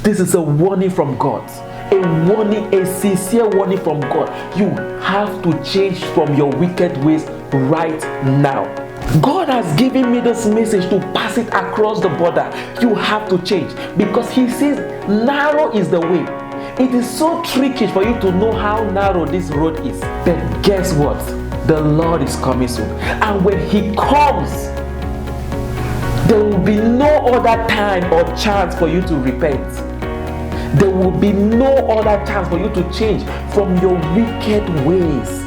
This is a warning from God. A warning, a sincere warning from God. You have to change from your wicked ways right now. God has given me this message to pass it across the border. You have to change, because He says narrow is the way. It is so tricky for you to know how narrow this road is. But guess what? The Lord is coming soon. And when He comes, there will be no other time or chance for you to repent. There will be no other chance for you to change from your wicked ways.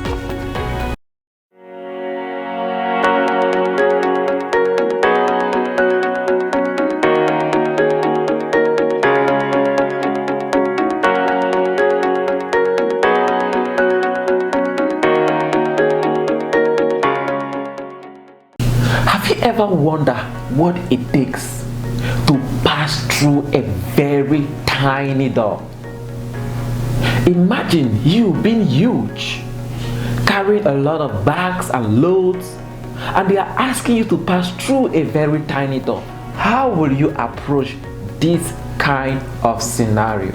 Have you ever wondered what it takes to pass through a very tiny door? Imagine you being huge, carrying a lot of bags and loads, and they are asking you to pass through a very tiny door. How will you approach this kind of scenario?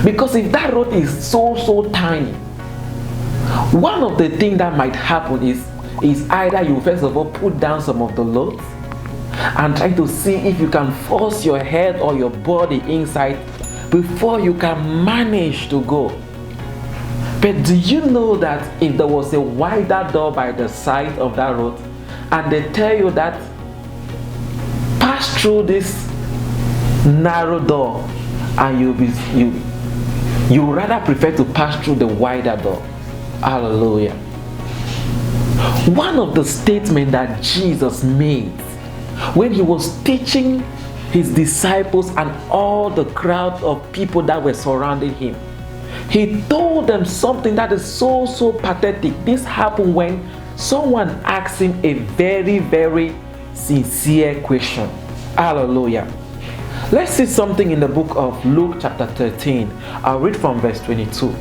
Because if that road is so tiny, one of the things that might happen is either you first of all put down some of the loads and try to see if you can force your head or your body inside before you can manage to go. But do you know that if there was a wider door by the side of that road and they tell you that pass through this narrow door, and you rather prefer to pass through the wider door? Hallelujah. One of the statements that Jesus made when He was teaching His disciples and all the crowd of people that were surrounding Him, He told them something that is so pathetic. This happened when someone asked Him a very sincere question. Hallelujah. Let's see something in the book of Luke chapter 13. I'll read from verse 22.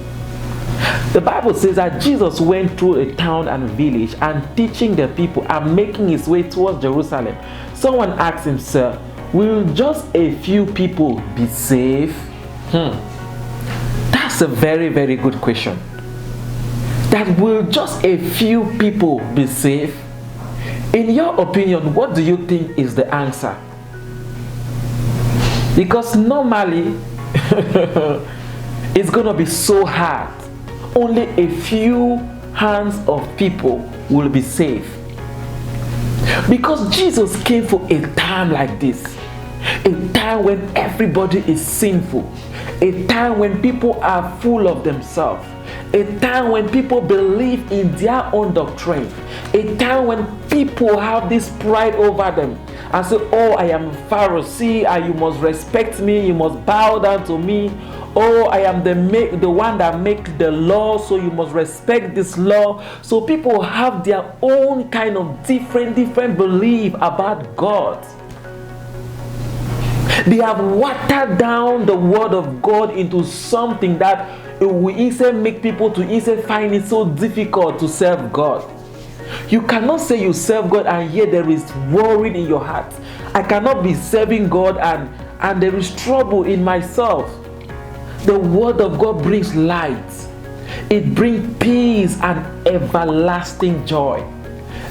The Bible says that Jesus went through a town and village and teaching the people and making His way towards Jerusalem. Someone asked Him, "Sir, will just a few people be saved?" That's a very good question. That will just a few people be saved? In your opinion, what do you think is the answer? Because normally it's going to be so hard. Only a few hands of people will be saved. Because Jesus came for a time like this. A time when everybody is sinful. A time when people are full of themselves. A time when people believe in their own doctrine. A time when people have this pride over them and say, "Oh, I am a Pharisee and you must respect me, you must bow down to me. Oh, I am the one that makes the law, so you must respect this law." So people have their own kind of different belief about God. They have watered down the word of God into something that it will easily make people to easily find it so difficult to serve God. You cannot say you serve God and yet there is worry in your heart. I cannot be serving God and there is trouble in myself. The word of God brings light. It brings peace and everlasting joy.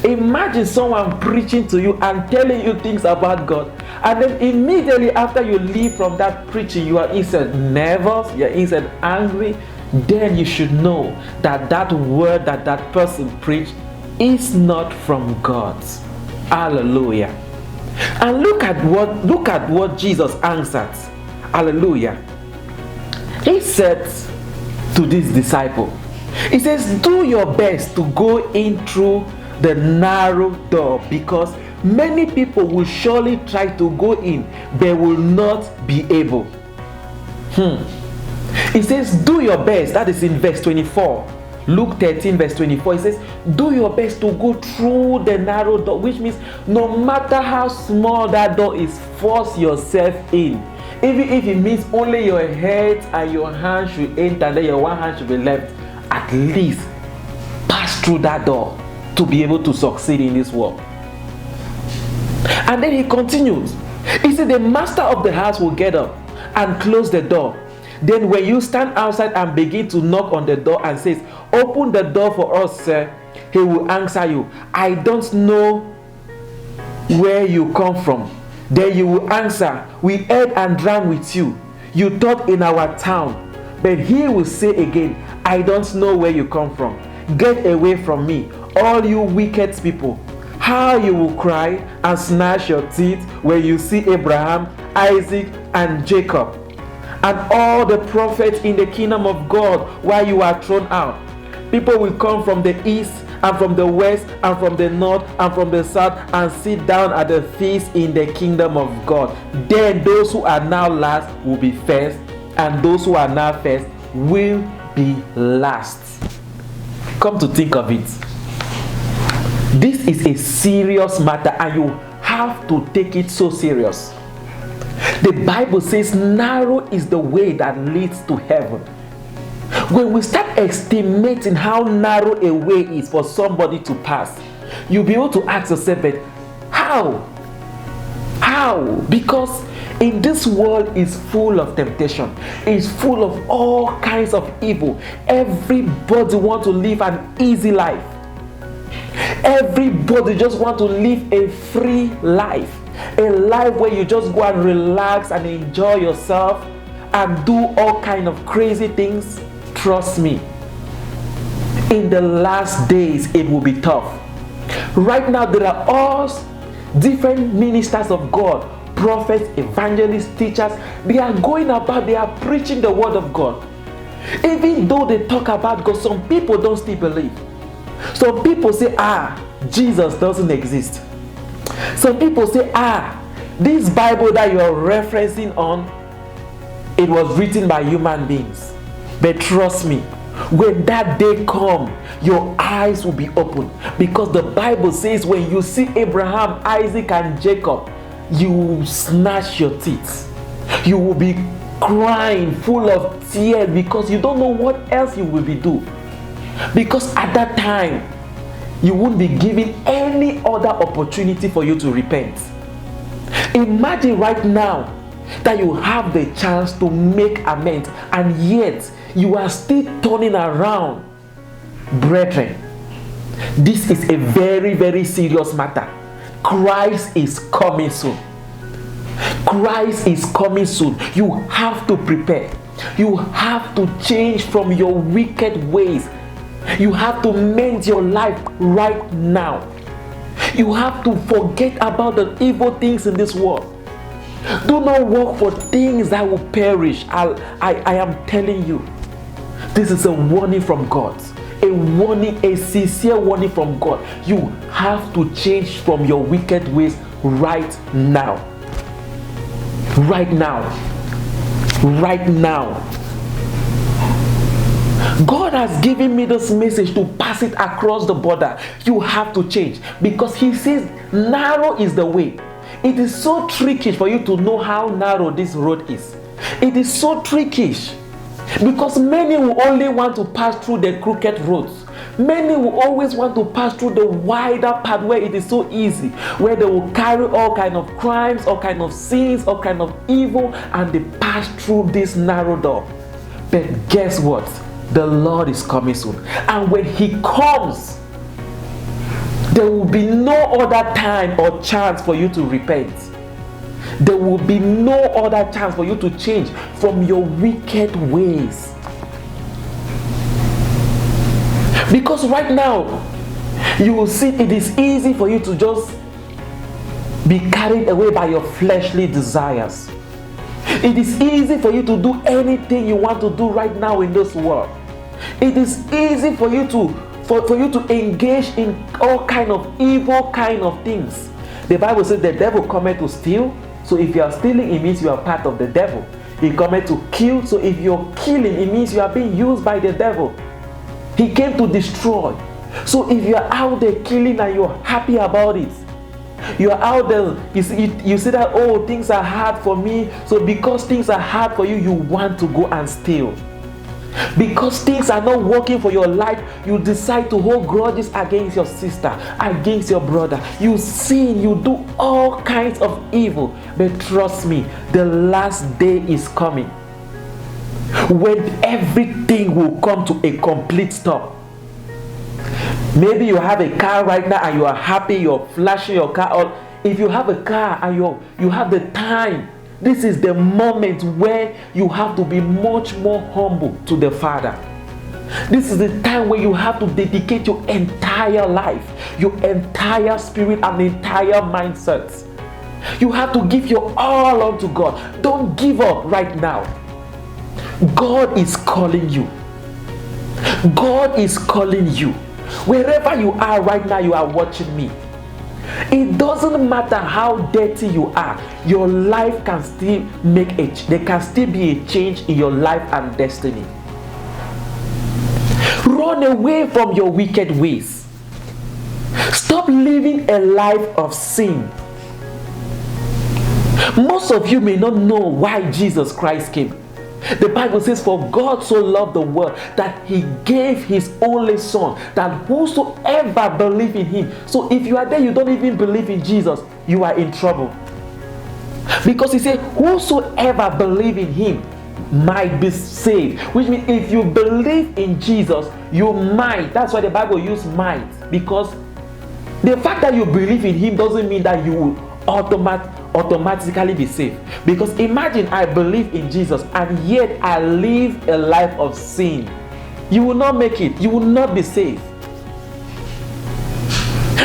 Imagine someone preaching to you and telling you things about God, and then immediately after you leave from that preaching, you are inside nervous, you are inside angry. Then you should know that that word that person preached is not from God. Hallelujah. And look at what Jesus answered. Hallelujah. He said to this disciple, He says, "Do your best to go in through the narrow door, because many people will surely try to go in, but will not be able." He says, "Do your best." That is in verse 24. Luke 13 verse 24. He says, "Do your best to go through the narrow door," which means no matter how small that door is, force yourself in. Even if it means only your head and your hand should enter, and then your one hand should be left, at least pass through that door to be able to succeed in this world. And then he continues. He said, "The master of the house will get up and close the door. Then when you stand outside and begin to knock on the door and says, open the door for us, sir, he will answer you, I don't know where you come from. Then you will answer, we ate and drank with you. You taught in our town. But he will say again, I don't know where you come from. Get away from me, all you wicked people. How you will cry and snatch your teeth when you see Abraham, Isaac, and Jacob, and all the prophets in the kingdom of God while you are thrown out. People will come from the east and from the west and from the north and from the south and sit down at the feast in the kingdom of God. Then those who are now last will be first, and those who are now first will be last. Come to think of it, this is a serious matter, and you have to take it so serious. The Bible says narrow is the way that leads to heaven. When we start estimating how narrow a way is for somebody to pass, you'll be able to ask yourself, but how? Because in this world is full of temptation, it's full of all kinds of evil. Everybody wants to live an easy life. Everybody just want to live a free life, a life where you just go and relax and enjoy yourself and do all kind of crazy things. Trust me, in the last days it will be tough. Right now there are all different ministers of God, prophets, evangelists, teachers. They are going about, they are preaching the word of God. Even though they talk about God, some people don't still believe. Some people say, Jesus doesn't exist. Some people say, this Bible that you are referencing on, it was written by human beings. But trust me, when that day comes, your eyes will be open. Because the Bible says when you see Abraham, Isaac, and Jacob, you will snatch your teeth. You will be crying full of tears because you don't know what else you will be doing. Because at that time, you won't be given any other opportunity for you to repent. Imagine right now that you have the chance to make amends, and yet you are still turning around. Brethren, this is a very, very serious matter. Christ is coming soon. Christ is coming soon. You have to prepare. You have to change from your wicked ways. You have to mend your life right now. You have to forget about the evil things in this world. Do not work for things that will perish. I am telling you, this is a warning from God. A warning, a sincere warning from God. You have to change from your wicked ways right now. Right now. Right now. God has given me this message to pass it across the border. You have to change, because He says narrow is the way. It is so tricky for you to know how narrow this road is. It is so tricky because many will only want to pass through the crooked roads. Many will always want to pass through the wider path where it is so easy, where they will carry all kind of crimes, all kind of sins, all kind of evil, and they pass through this narrow door. But guess what? The Lord is coming soon. And when He comes, there will be no other time or chance for you to repent. There will be no other chance for you to change from your wicked ways. Because right now, you will see it is easy for you to just be carried away by your fleshly desires. It is easy for you to do anything you want to do right now in this world. It is easy for you to engage in all kind of evil kind of things. The Bible says the devil cometh to steal. So if you are stealing, it means you are part of the devil. He cometh to kill. So if you're killing, it means you are being used by the devil. He came to destroy. So if you are out there killing and you're happy about it, you are out there, you say that, oh, things are hard for me. So because things are hard for you, you want to go and steal. Because things are not working for your life, you decide to hold grudges against your sister, against your brother. You sin, you do all kinds of evil. But trust me, the last day is coming when everything will come to a complete stop. Maybe you have a car right now and you are happy, you're flashing your car. Or if you have a car and you have the time, this is the moment where you have to be much more humble to the Father. This is the time where you have to dedicate your entire life, your entire spirit and entire mindset. You have to give your all unto God. Don't give up right now. God is calling you. God is calling you. Wherever you are right now, you are watching me. It doesn't matter how dirty you are, your life can still make a change. There can still be a change in your life and destiny. Run away from your wicked ways. Stop living a life of sin. Most of you may not know why Jesus Christ came. The Bible says, for God so loved the world that he gave his only son, that whosoever believe in him. So if you are there, you don't even believe in Jesus, you are in trouble. Because he said, whosoever believe in him might be saved. Which means if you believe in Jesus, you might. That's why the Bible uses might. Because the fact that you believe in him doesn't mean that you will automatically be saved. Because imagine I believe in Jesus and yet I live a life of sin. You will not make it. You will not be saved.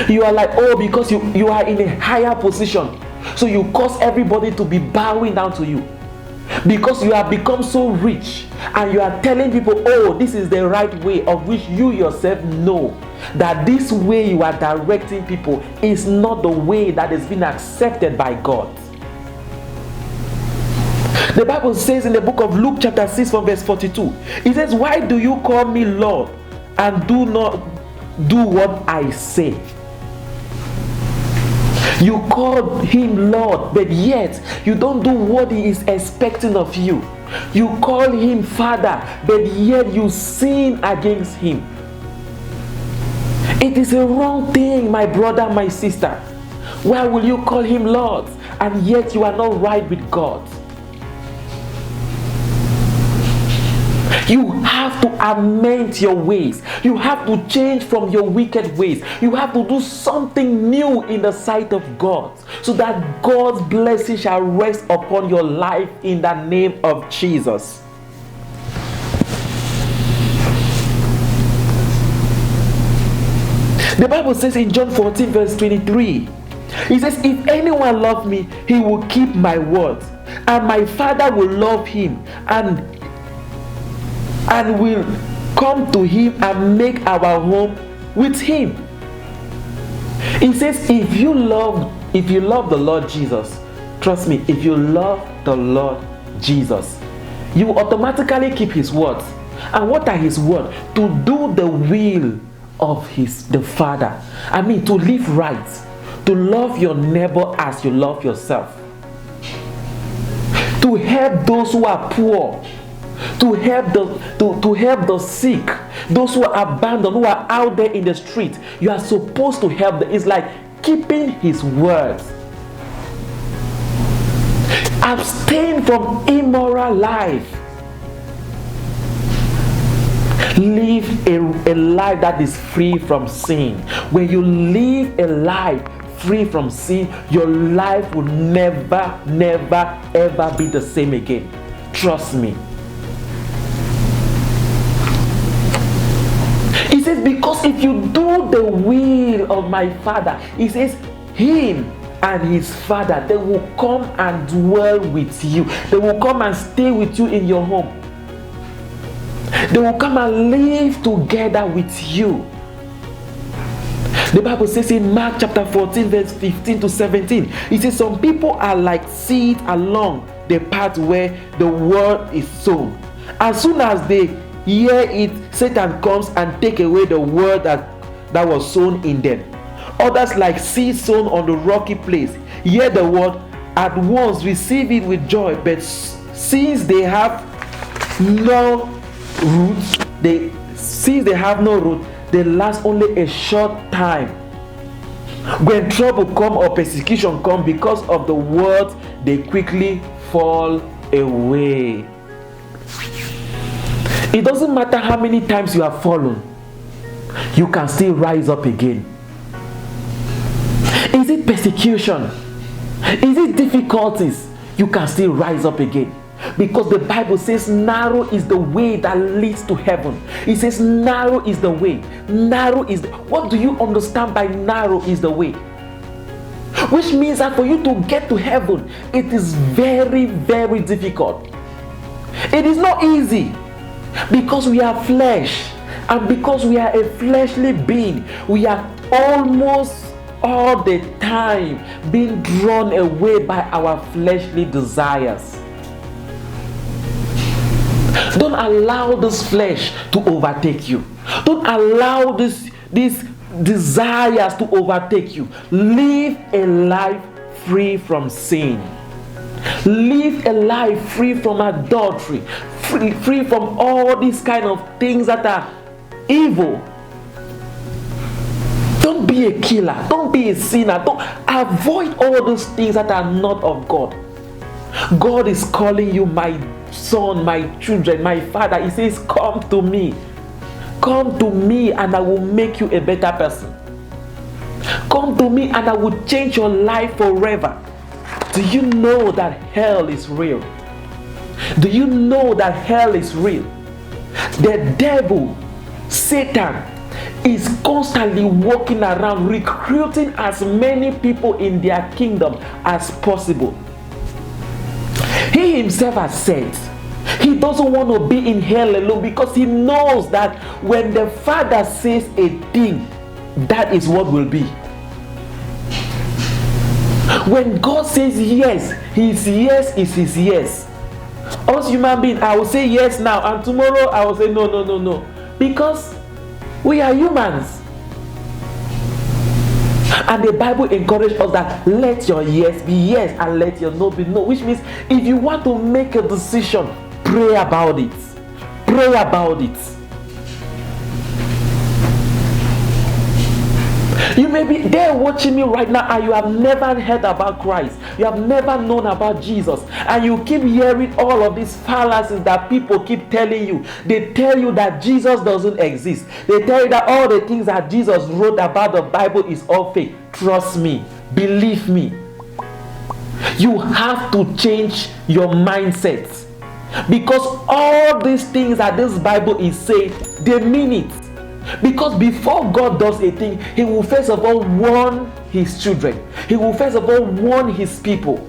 You are like, oh, because you are in a higher position, so you cause everybody to be bowing down to you. Because you have become so rich and you are telling people, oh, this is the right way, of which you yourself know that this way you are directing people is not the way that is being accepted by God. The Bible says in the book of Luke chapter 6 from verse 42, it says, why do you call me Lord and do not do what I say? You call him Lord, but yet you don't do what he is expecting of you. You call him Father, but yet you sin against him. It is a wrong thing, my brother, my sister. Why will you call him Lord and yet you are not right with God? You have to amend your ways. You have to change from your wicked ways. You have to do something new in the sight of God, so that God's blessing shall rest upon your life in the name of Jesus. The Bible says in John 14 verse 23, it says, if anyone loves me, he will keep my words, and my Father will love him, and will come to him and make our home with him. It says, if you love the Lord Jesus, trust me, if you love the Lord Jesus, you will automatically keep his words. And what are his words? To do the will of the Father. I mean, to live right, to love your neighbor as you love yourself, to help those who are poor, to help the sick, those who are abandoned, who are out there in the street. You are supposed to help them. It's like keeping his words. Abstain from immoral life. Live a life that is free from sin. When you live a life free from sin, your life will never ever be the same again. Trust me. He says, because if you do the will of my Father, he says, him and his Father, they will come and dwell with you. They will come and stay with you in your home. They will come and live together with you. The Bible says in Mark chapter 14 verse 15 to 17, it says, some people are like seed along the path where the word is sown. As soon as they hear it, Satan comes and take away the word that was sown in them. Others, like seed sown on the rocky place, hear the word, at once receive it with joy, but since they have no roots, since they have no root, they last only a short time. When trouble come or persecution come because of the word, they quickly fall away. It doesn't matter how many times you have fallen, you can still rise up again. Is it persecution? Is it difficulties? You can still rise up again. Because the Bible says narrow is the way that leads to heaven. It says narrow is the way. Narrow is what do you understand by narrow is the way? Which means that for you to get to heaven, it is very, very difficult. It is not easy. Because we are flesh. And because we are a fleshly being, we are almost all the time being drawn away by our fleshly desires. Don't allow this flesh to overtake you. Don't allow these desires to overtake you. Live a life free from sin. Live a life free from adultery. Free from all these kind of things that are evil. Don't be a killer. Don't be a sinner. Don't avoid all those things that are not of God. God is calling you, my son, my children, my father. He says, come to me. Come to me and I will make you a better person. Come to me and I will change your life forever. Do you know that hell is real? Do you know that hell is real? The devil, Satan, is constantly walking around recruiting as many people in their kingdom as possible. He himself has said he doesn't want to be in hell alone because he knows that when the Father says a thing, that is what will be. When God says yes, his yes is his yes. Us human beings, I will say yes now, and tomorrow I will say no. Because we are humans. And the Bible encourages us that let your yes be yes and let your no be no. Which means if you want to make a decision, pray about it. Pray about it. You may be there watching me right now and you have never heard about Christ. You have never known about Jesus. And you keep hearing all of these fallacies that people keep telling you. They tell you that Jesus doesn't exist. They tell you that all the things that Jesus wrote about the Bible is all fake. Trust me. Believe me. You have to change your mindset. Because all these things that this Bible is saying, they mean it. Because before God does a thing, he will first of all warn his children. He will first of all warn his people.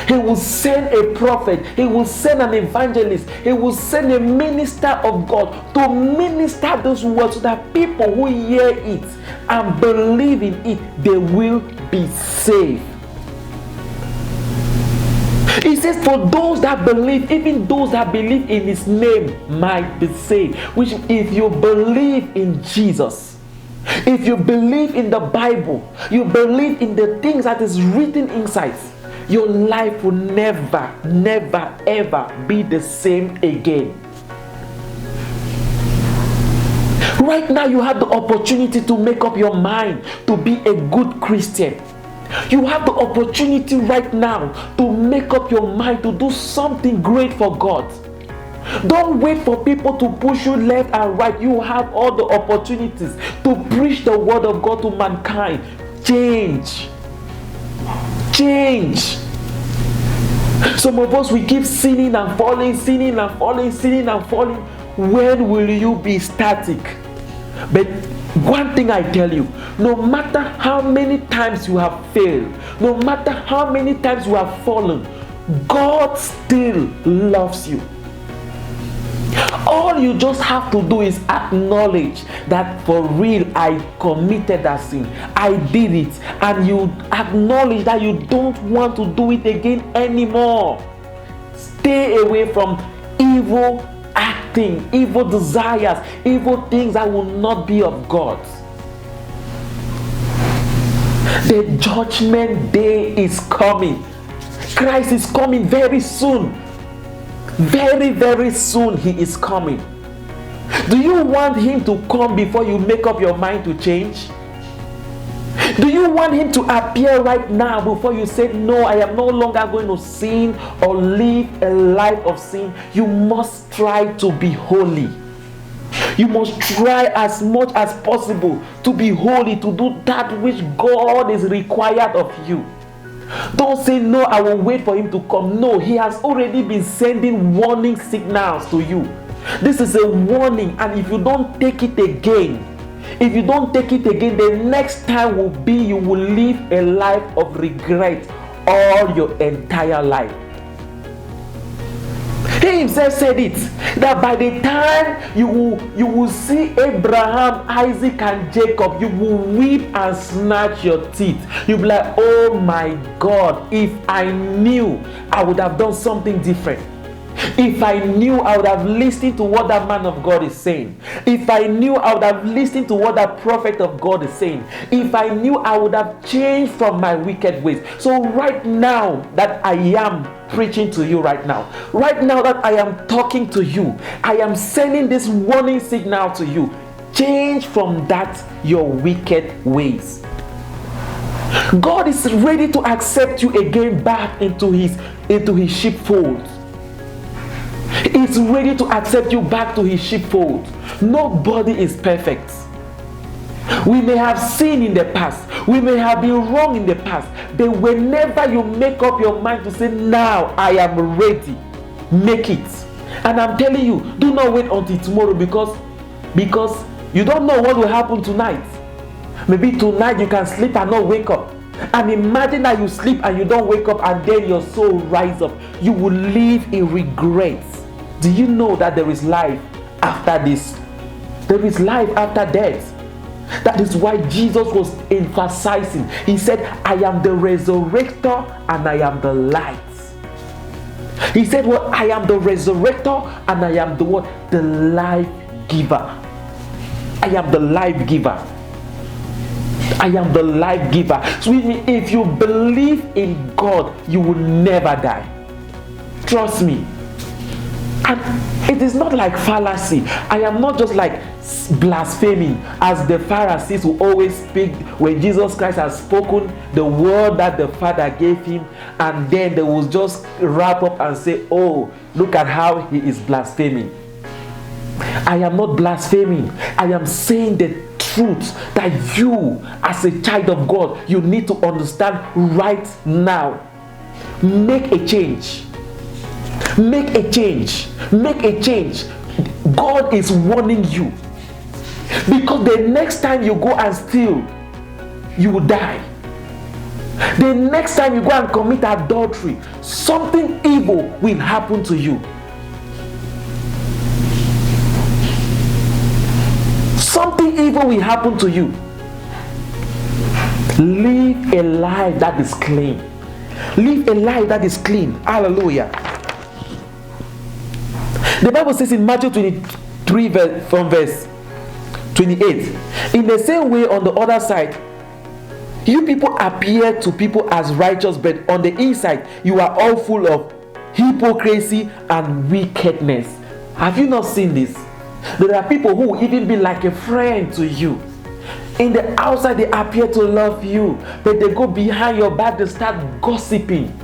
He will send a prophet. He will send an evangelist. He will send a minister of God to minister those words so that people who hear it and believe in it, they will be saved. He says, for those that believe, even those that believe in his name might be saved. Which, if you believe in Jesus, if you believe in the Bible, you believe in the things that is written inside, your life will never, ever be the same again. Right now, you have the opportunity to make up your mind to be a good Christian. You have the opportunity right now to make up your mind to do something great for God. Don't wait for people to push you left and right. You have all the opportunities to preach the word of God to mankind. Change. Some of us, we keep sinning and falling. When will you be static? But one thing I tell you, no matter how many times you have failed, no matter how many times you have fallen, God still loves you. All you just have to do is acknowledge that for real I committed that sin. I did it. And you acknowledge that you don't want to do it again anymore. Stay away from evil acting, evil desires, evil things that will not be of God. The judgment day is coming. Christ is coming very soon. Very, very soon he is coming. Do you want him to come before you make up your mind to change? Do you want him to appear right now before you say, no, I am no longer going to sin or live a life of sin? You must try to be holy. You must try as much as possible to be holy, to do that which God is required of you. Don't say, no, I will wait for him to come. No, he has already been sending warning signals to you. This is a warning, and if you don't take it again, the next time will be you will live a life of regret all your entire life. He himself said it, that by the time you will see Abraham, Isaac, and Jacob, you will weep and snatch your teeth. You'll be like, oh my God, if I knew, I would have done something different. If I knew, I would have listened to what that man of God is saying. If I knew, I would have listened to what that prophet of God is saying. If I knew, I would have changed from my wicked ways. So right now that I am preaching to you right now that I am talking to you, I am sending this warning signal to you. Change from that your wicked ways. God is ready to accept you again back into his sheepfold. He's ready to accept you back to his sheepfold. Nobody is perfect. We may have sinned in the past. We may have been wrong in the past. But whenever you make up your mind to say, now I am ready, make it. And I'm telling you, do not wait until tomorrow because you don't know what will happen tonight. Maybe tonight you can sleep and not wake up. And imagine that you sleep and you don't wake up and then your soul rise up. You will live in regret. Do you know that there is life after this? There is life after death. That is why Jesus was emphasizing. He said, I am the resurrector and I am the light. He said, well, I am the resurrector and I am the what? The life giver. I am the life giver. I am the life giver. So if you believe in God, you will never die. Trust me. And it is not like fallacy. I am not just like blaspheming as the Pharisees who always speak when Jesus Christ has spoken the word that the Father gave him, and then they will just wrap up and say, oh, look at how he is blaspheming. I am not blaspheming. I am saying the truth that you as a child of God, you need to understand right now. Make a change. Make a change. Make a change. God is warning you. Because the next time you go and steal, you will die. The next time you go and commit adultery, something evil will happen to you. Something evil will happen to you. Live a life that is clean. Live a life that is clean. Hallelujah. The Bible says in Matthew 23 from verse 28, in the same way on the other side, you people appear to people as righteous, but on the inside you are all full of hypocrisy and wickedness. Have you not seen this? There are people who will even be like a friend to you. In the outside they appear to love you, but they go behind your back, they start gossiping.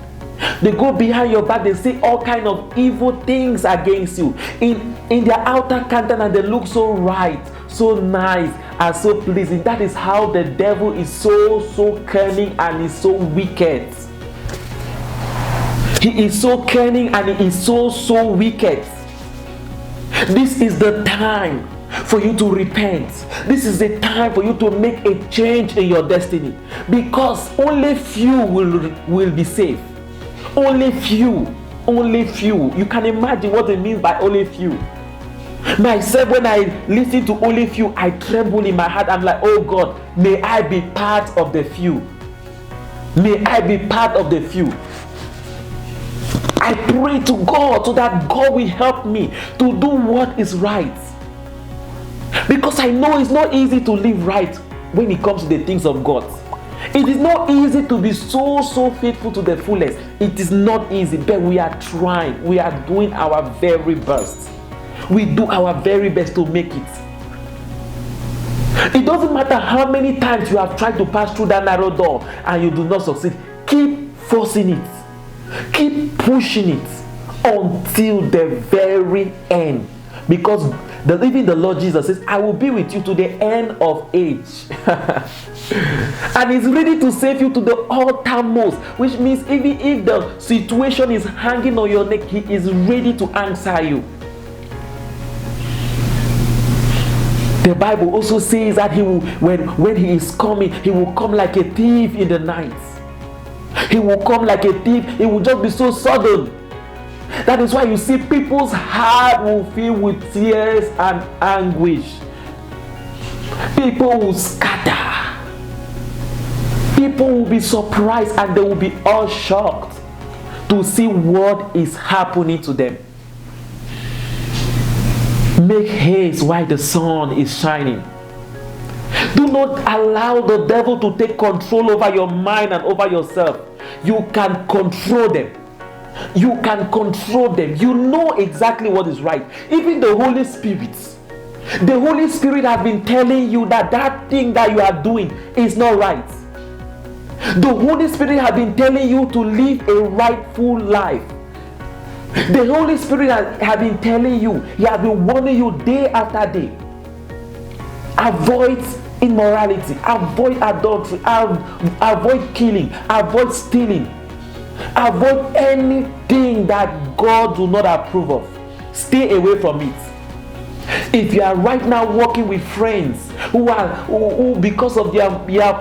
They go behind your back, they say all kind of evil things against you. In their outer countenance, they look so right, so nice, and so pleasing. That is how the devil is so cunning and is so wicked. He is so cunning and he is so wicked. This is the time for you to repent. This is the time for you to make a change in your destiny, because only few will be saved. Only few. You can imagine what it means by only few. Myself, when I listen to only few, I tremble in my heart. I'm like, oh God, may I be part of the few. May I be part of the few. I pray to God so that God will help me to do what is right. Because I know it's not easy to live right when it comes to the things of God. It is not easy to be so faithful to the fullest. It is not easy, but we are trying. We are doing our very best. We do our very best to make it. It doesn't matter how many times you have tried to pass through that narrow door and you do not succeed. Keep forcing it. Keep pushing it until the very end. Because even the Lord Jesus says, I will be with you to the end of age. And He's ready to save you to the uttermost, which means even if the situation is hanging on your neck, He is ready to answer you. The Bible also says that He will, when He is coming, He will come like a thief in the night. He will come like a thief. It will just be so sudden. That is why you see people's heart will fill with tears and anguish. People will scatter. People will be surprised and they will be all shocked to see what is happening to them. Make haste while the sun is shining. Do not allow the devil to take control over your mind and over yourself. You can control them. You can control them. You know exactly what is right. Even the Holy Spirit. The Holy Spirit has been telling you that that thing that you are doing is not right. The Holy Spirit has been telling you to live a rightful life. The Holy Spirit has been telling you, He has been warning you day after day. Avoid immorality, avoid adultery, avoid killing, avoid stealing, avoid anything that God do not approve of. Stay away from it. If you are right now working with friends who because of their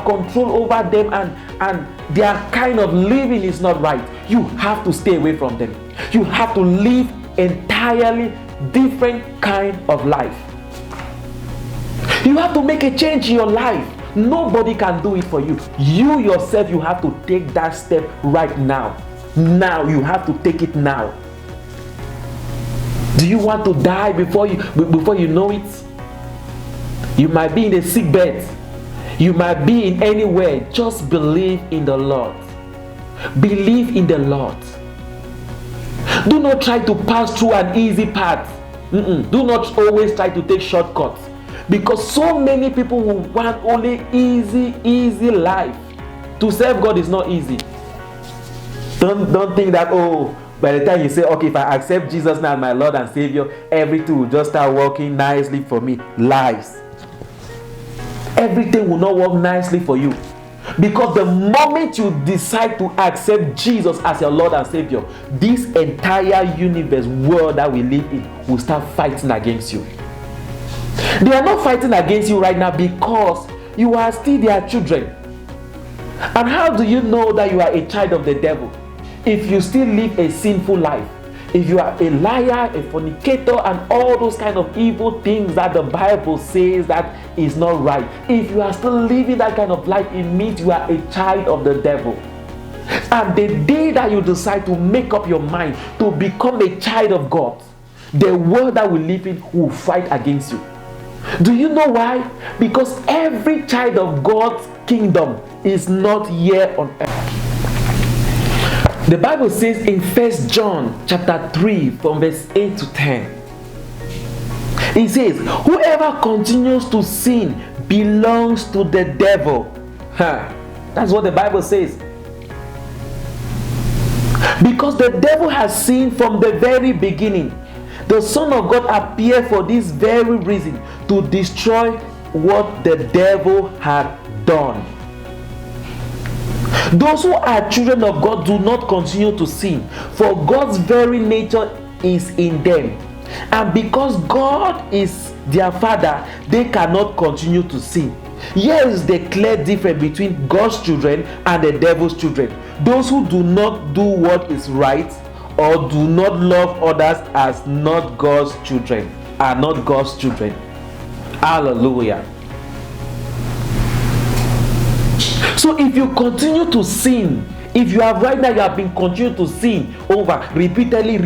control over them and their kind of living is not right, you have to stay away from them. You have to live entirely different kind of life. You have to make a change in your life. Nobody can do it for you. You yourself, you have to take that step right now. Now, you have to take it now. Do you want to die before you know it? You might be in a sick bed. You might be in anywhere. Just believe in the Lord. Believe in the Lord. Do not try to pass through an easy path. Do not always try to take shortcuts. Because so many people who want only easy life. To serve God is not easy. Don't think that, by the time you say, okay, if I accept Jesus now as my Lord and Savior, everything will just start working nicely for me. Lies. Everything will not work nicely for you. Because the moment you decide to accept Jesus as your Lord and Savior, this entire universe, world that we live in, will start fighting against you. They are not fighting against you right now because you are still their children. And how do you know that you are a child of the devil? If you still live a sinful life, if you are a liar, a fornicator, and all those kind of evil things that the Bible says that is not right, if you are still living that kind of life, it means you are a child of the devil. And the day that you decide to make up your mind to become a child of God, the world that we live in will fight against you. Do you know why? Because every child of God's kingdom is not here on earth. The Bible says in 1 John chapter 3 from verse 8 to 10. It says, whoever continues to sin belongs to the devil. That's what the Bible says. Because the devil has sinned from the very beginning. The Son of God appeared for this very reason, to destroy what the devil had done. Those who are children of God do not continue to sin, for God's very nature is in them. And because God is their Father, they cannot continue to sin. Here is the clear difference between God's children and the devil's children. Those who do not do what is right or do not love others as not God's children are not God's children. Hallelujah. So if you continue to sin, if you have right now, you have been continuing to sin over repeatedly,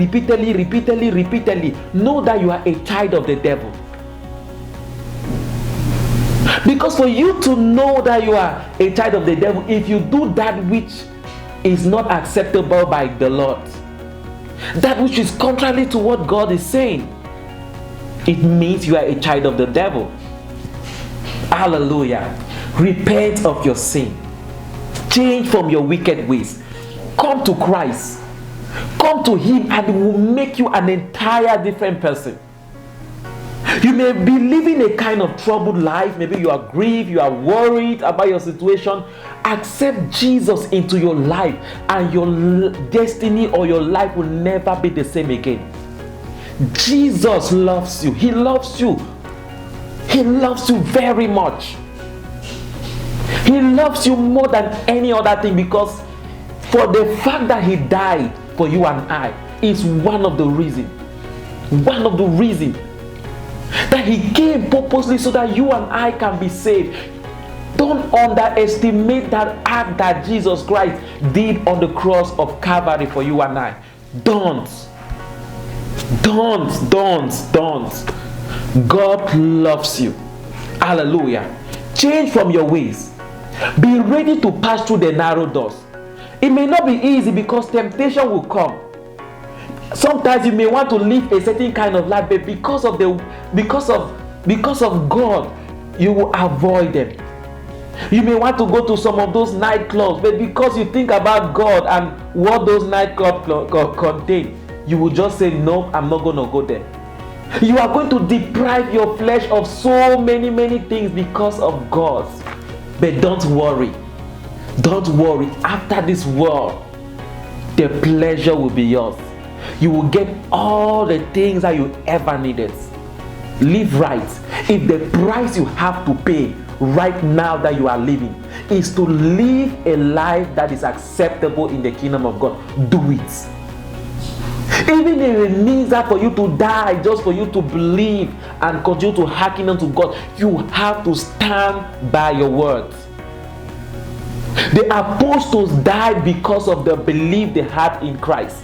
know that you are a child of the devil. Because for you to know that you are a child of the devil, if you do that which is not acceptable by the Lord, that which is contrary to what God is saying, it means you are a child of the devil. Hallelujah. Repent of your sin. Change from your wicked ways. Come to Christ. Come to Him, and He will make you an entire different person. You may be living a kind of troubled life. Maybe you are grieved, you are worried about your situation. Accept Jesus into your life, and your destiny or your life will never be the same again. Jesus loves you. He loves you. He loves you very much. He loves you more than any other thing, because for the fact that He died for you and I is one of the reasons. One of the reasons that He came purposely so that you and I can be saved. Don't underestimate that act that Jesus Christ did on the cross of Calvary for you and I. Don't. God loves you. Hallelujah. Change from your ways. Be ready to pass through the narrow doors. It may not be easy because temptation will come. Sometimes you may want to live a certain kind of life, but because of God, you will avoid them. You may want to go to some of those nightclubs, but because you think about God and what those nightclubs contain, you will just say, no, I'm not going to go there. You are going to deprive your flesh of so many things because of God. But don't worry. Don't worry. After this world, the pleasure will be yours. You will get all the things that you ever needed. Live right. If the price you have to pay right now that you are living is to live a life that is acceptable in the kingdom of God, do it. Even if it means that for you to die, just for you to believe and continue to hearken unto God, you have to stand by your words. The apostles died because of the belief they had in Christ.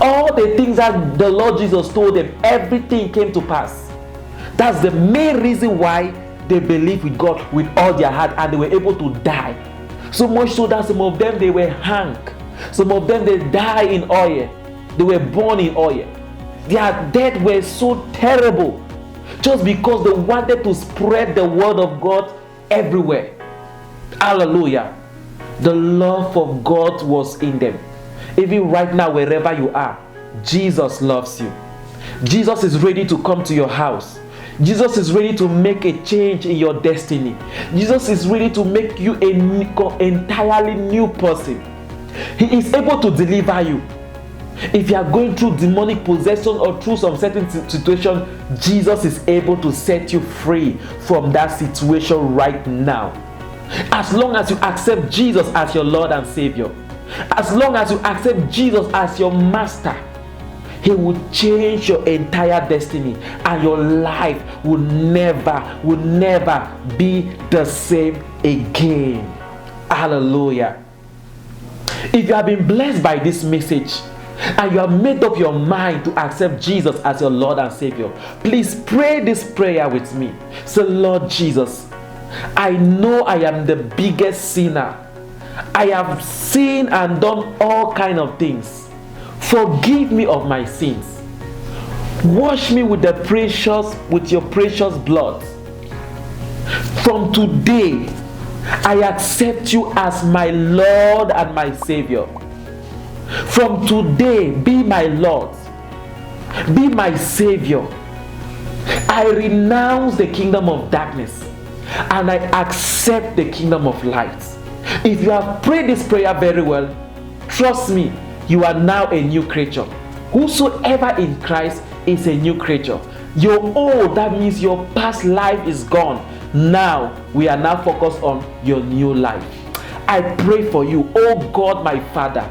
All the things that the Lord Jesus told them, everything came to pass. That's the main reason why they believed with God with all their heart, and they were able to die. So much so that some of them, they were hanged. Some of them, they died in oil. They were born in oil. Their death was so terrible just because they wanted to spread the word of God everywhere. Hallelujah. The love of God was in them. Even right now, wherever you are, Jesus loves you. Jesus is ready to come to your house. Jesus is ready to make a change in your destiny. Jesus is ready to make you an entirely new person. He is able to deliver you. If you are going through demonic possession or through some certain situation, Jesus is able to set you free from that situation right now. As long as you accept Jesus as your Lord and Savior, as long as you accept Jesus as your Master, He will change your entire destiny, and your life will never be the same again. Hallelujah. If you have been blessed by this message and you have made up your mind to accept Jesus as your Lord and Savior, please pray this prayer with me. Say, Lord Jesus, I know I am the biggest sinner. I have sinned and done all kinds of things. Forgive me of my sins. Wash me with your precious blood. From today, I accept you as my Lord and my Savior. From today, be my Lord. Be my Savior. I renounce the kingdom of darkness and I accept the kingdom of light. If you have prayed this prayer very well, trust me, you are now a new creature. Whosoever in Christ is a new creature. Your old, that means your past life is gone. Now, we are now focused on your new life. I pray for you, oh God, my Father,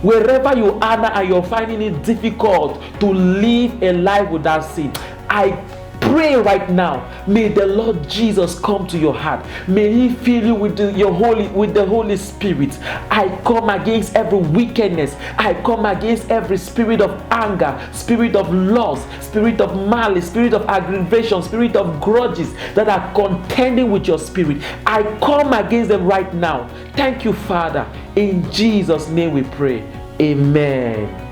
wherever you are now and you're finding it difficult to live a life without sin, I pray right now, may the Lord Jesus come to your heart. May He fill you with the Holy Spirit. I come against every wickedness. I come against every spirit of anger, spirit of lust, spirit of malice, spirit of aggravation, spirit of grudges that are contending with your spirit. I come against them right now. Thank you, Father. In Jesus' name we pray. Amen.